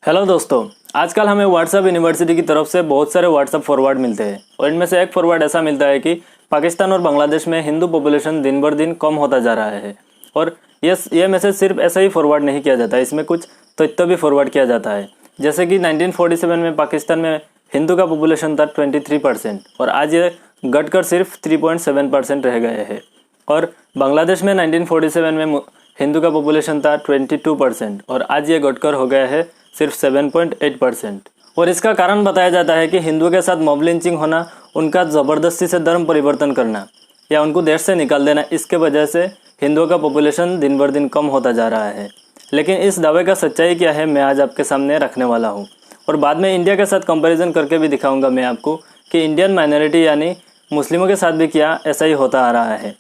Hello दोस्तों, आजकल हमें व्हाट्सएप यूनिवर्सिटी की तरफ से बहुत सारे व्हाट्सएप फॉरवर्ड मिलते हैं और इनमें से एक फॉरवर्ड ऐसा मिलता है कि पाकिस्तान और बांग्लादेश में हिंदू पॉपुलेशन दिन बर दिन कम होता जा रहा है। और ये मैसेज सिर्फ ऐसा ही फॉरवर्ड नहीं किया जाता है, इसमें कुछ तथ्य भी फॉरवर्ड किया जाता है। जैसे कि 1947 में पाकिस्तान में हिंदू का पॉपुलेशन था 23% और आज ये घटकर सिर्फ 3.7% रह गए हैं। और बांग्लादेश में 1947 में हिंदू का पॉपुलेशन था 22% और आज ये घटकर हो गया है सिर्फ 7.8%। और इसका कारण बताया जाता है कि हिंदुओं के साथ मॉब लिंचिंग होना, उनका ज़बरदस्ती से धर्म परिवर्तन करना या उनको देश से निकाल देना, इसके वजह से हिंदुओं का पॉपुलेशन दिन बर दिन कम होता जा रहा है। लेकिन इस दावे का सच्चाई क्या है, मैं आज आपके सामने रखने वाला हूँ। और बाद में इंडिया के साथ कंपैरिजन करके भी दिखाऊंगा मैं आपको कि इंडियन माइनॉरिटी यानी मुस्लिमों के साथ भी क्या ऐसा ही होता आ रहा है।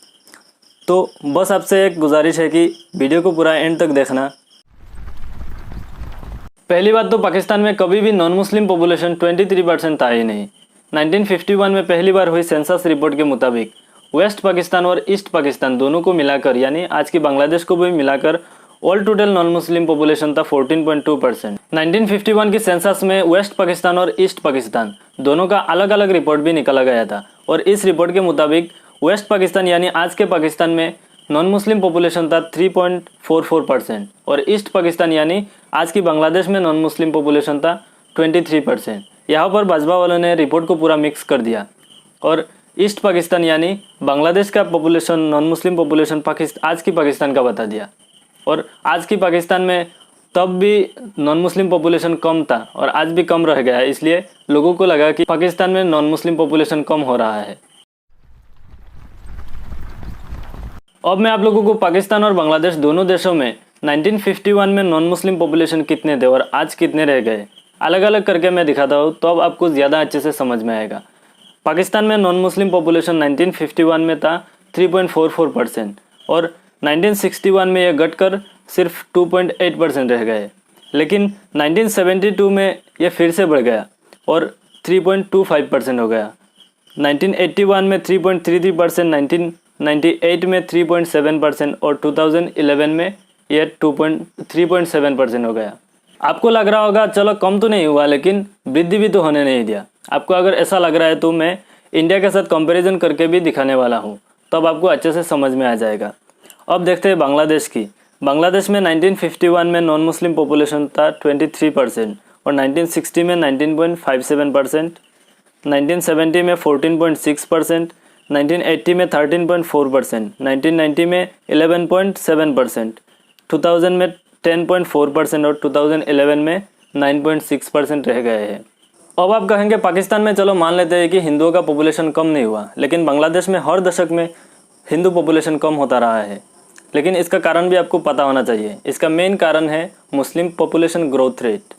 तो बस आपसे एक गुजारिश है कि वीडियो को पूरा एंड तक देखना। पहली बात तो पाकिस्तान में कभी भी नॉन मुस्लिम पॉपुलेशन 23% था ही नहीं। 1951 में पहली बार हुई सेंसस रिपोर्ट के मुताबिक वेस्ट पाकिस्तान और ईस्ट पाकिस्तान दोनों को मिलाकर यानी आज की बांग्लादेश को भी मिलाकर all total non Muslim population था 14.2%। 1951 की सेंसस में वेस्ट पाकिस्तान और ईस्ट पाकिस्तान दोनों का अलग अलग रिपोर्ट भी निकाला गया था और इस रिपोर्ट के मुताबिक वेस्ट पाकिस्तान यानी आज के पाकिस्तान में नॉन मुस्लिम पॉपुलेशन था 3.44% और ईस्ट पाकिस्तान यानी आज की बांग्लादेश में नॉन मुस्लिम पॉपुलेशन था 23%। यहाँ पर भाजपा वालों ने रिपोर्ट को पूरा मिक्स कर दिया और ईस्ट पाकिस्तान यानी बांग्लादेश का पॉपुलेशन नॉन मुस्लिम पॉपुलेशन आज की पाकिस्तान का बता दिया। और आज की पाकिस्तान में तब भी नॉन मुस्लिम पॉपुलेशन कम था और आज भी कम रह गया है, इसलिए लोगों को लगा कि पाकिस्तान में नॉन मुस्लिम पॉपुलेशन कम हो रहा है। अब मैं आप लोगों को पाकिस्तान और बांग्लादेश दोनों देशों में 1951 में नॉन मुस्लिम पॉपुलेशन कितने थे और आज कितने रह गए अलग अलग करके मैं दिखाता हूँ, तो अब आपको ज़्यादा अच्छे से समझ में आएगा। पाकिस्तान में नॉन मुस्लिम पॉपुलेशन 1951 में था 3.44% और 1961 में यह घटकर सिर्फ 2.8% रह गए। लेकिन 1972 में यह फिर से बढ़ गया और 3.25% हो गया। 1981 में 3.33%, 1998 में 3.7% और 2011 में यह 3.7% हो गया। आपको लग रहा होगा चलो कम तो नहीं हुआ, लेकिन वृद्धि भी तो होने नहीं दिया। आपको अगर ऐसा लग रहा है तो मैं इंडिया के साथ कंपैरिजन करके भी दिखाने वाला हूँ, तब आपको अच्छे से समझ में आ जाएगा। अब देखते हैं बांग्लादेश की। बांग्लादेश में 1951 में नॉन मुस्लिम पॉपुलेशन था 23% और 1960 में 19.57%, 1970 में 14.6%, 1980 में 13.4%, 1990 में 11.7%, 2000 में 10.4% और 2011 में 9.6% रह गए हैं। अब आप कहेंगे पाकिस्तान में चलो मान लेते हैं कि हिंदुओं का पॉपुलेशन कम नहीं हुआ, लेकिन बांग्लादेश में हर दशक में हिंदू पॉपुलेशन कम होता रहा है। लेकिन इसका कारण भी आपको पता होना चाहिए। इसका मेन कारण है मुस्लिम पॉपुलेशन ग्रोथ रेट।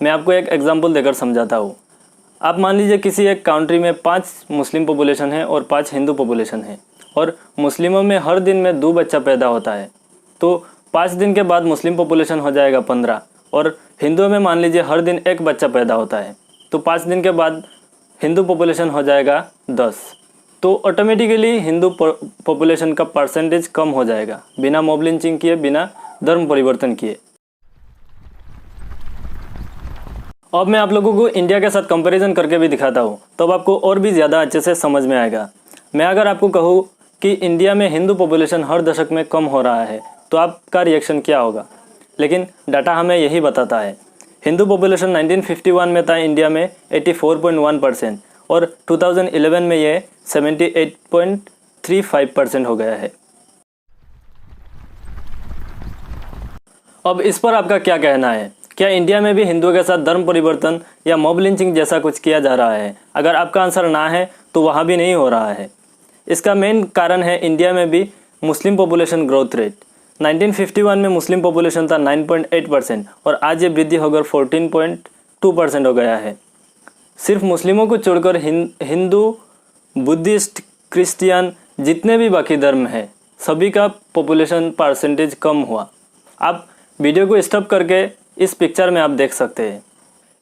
मैं आपको एक एग्जांपल देकर समझाता हूँ। आप मान लीजिए किसी एक कंट्री में 5 मुस्लिम पॉपुलेशन है और 5 हिंदू पॉपुलेशन है और मुस्लिमों में हर दिन में 2 बच्चा पैदा होता है, तो 5 दिन के बाद मुस्लिम पॉपुलेशन हो जाएगा 15 और हिंदुओं में मान लीजिए हर दिन 1 बच्चा पैदा होता है, तो 5 दिन के बाद हिंदू पॉपुलेशन हो जाएगा 10। तो ऑटोमेटिकली हिंदू पॉपुलेशन का परसेंटेज कम हो जाएगा बिना मॉब लिंचिंग किए, बिना धर्म परिवर्तन किए। अब मैं आप लोगों को इंडिया के साथ कंपैरिजन करके भी दिखाता हूँ, तब आपको और भी ज़्यादा अच्छे से समझ में आएगा। मैं अगर आपको कहूँ कि इंडिया में हिंदू पॉपुलेशन हर दशक में कम हो रहा है, तो आपका रिएक्शन क्या होगा? लेकिन डाटा हमें यही बताता है। हिंदू पॉपुलेशन 1951 में था इंडिया में 84.1% और 2011 में ये 78.35% हो गया है। अब इस पर आपका क्या कहना है? क्या इंडिया में भी हिंदुओं के साथ धर्म परिवर्तन या मॉब लिंचिंग जैसा कुछ किया जा रहा है? अगर आपका आंसर ना है तो वहाँ भी नहीं हो रहा है। इसका मेन कारण है इंडिया में भी मुस्लिम पॉपुलेशन ग्रोथ रेट। 1951 में मुस्लिम पॉपुलेशन था 9.8% और आज ये वृद्धि होकर 14.2% हो गया है। सिर्फ मुस्लिमों को छोड़कर हिंदू, बुद्धिस्ट, क्रिश्चियन जितने भी बाकी धर्म हैं सभी का पॉपुलेशन परसेंटेज कम हुआ। आप वीडियो को स्टॉप करके इस पिक्चर में आप देख सकते हैं।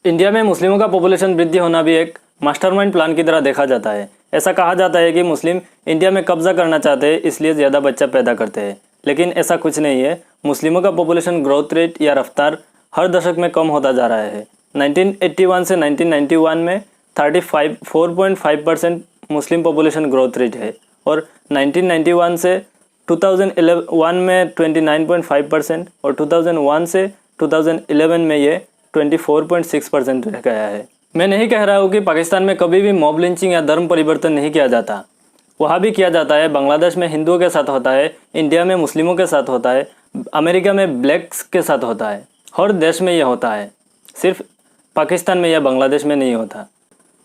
इंडिया में मुस्लिमों का पॉपुलेशन वृद्धि होना भी एक मास्टरमाइंड प्लान की तरह देखा जाता है। ऐसा कहा जाता है कि मुस्लिम इंडिया में कब्जा करना चाहते हैं, इसलिए ज़्यादा बच्चा पैदा करते हैं, लेकिन ऐसा कुछ नहीं है। मुस्लिमों का पॉपुलेशन ग्रोथ रेट या रफ्तार हर दशक में कम होता जा रहा है। 1981 से 1991 में 4.5% मुस्लिम पॉपुलेशन ग्रोथ रेट है और 1991 से 2001 में 29.5% और 2001 से 2011 में ये 24.6% रह गया है। मैं नहीं कह रहा हूँ कि पाकिस्तान में कभी भी मॉब लिंचिंग या धर्म परिवर्तन नहीं किया जाता, वहाँ भी किया जाता है। बांग्लादेश में हिंदुओं के साथ होता है, इंडिया में मुस्लिमों के साथ होता है, अमेरिका में ब्लैक्स के साथ होता है, हर देश में यह होता है, सिर्फ पाकिस्तान में या बांग्लादेश में नहीं होता।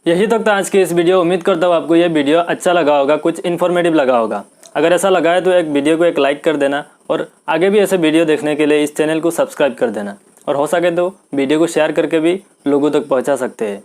यही तक था आज की इस वीडियो। उम्मीद करता हूँ आपको यह वीडियो अच्छा लगा होगा, कुछ इन्फॉर्मेटिव लगा होगा। अगर ऐसा लगा है तो एक वीडियो को एक लाइक कर देना और आगे भी ऐसे वीडियो देखने के लिए इस चैनल को सब्सक्राइब कर देना और हो सके तो वीडियो को शेयर करके भी लोगों तक पहुँचा सकते हैं।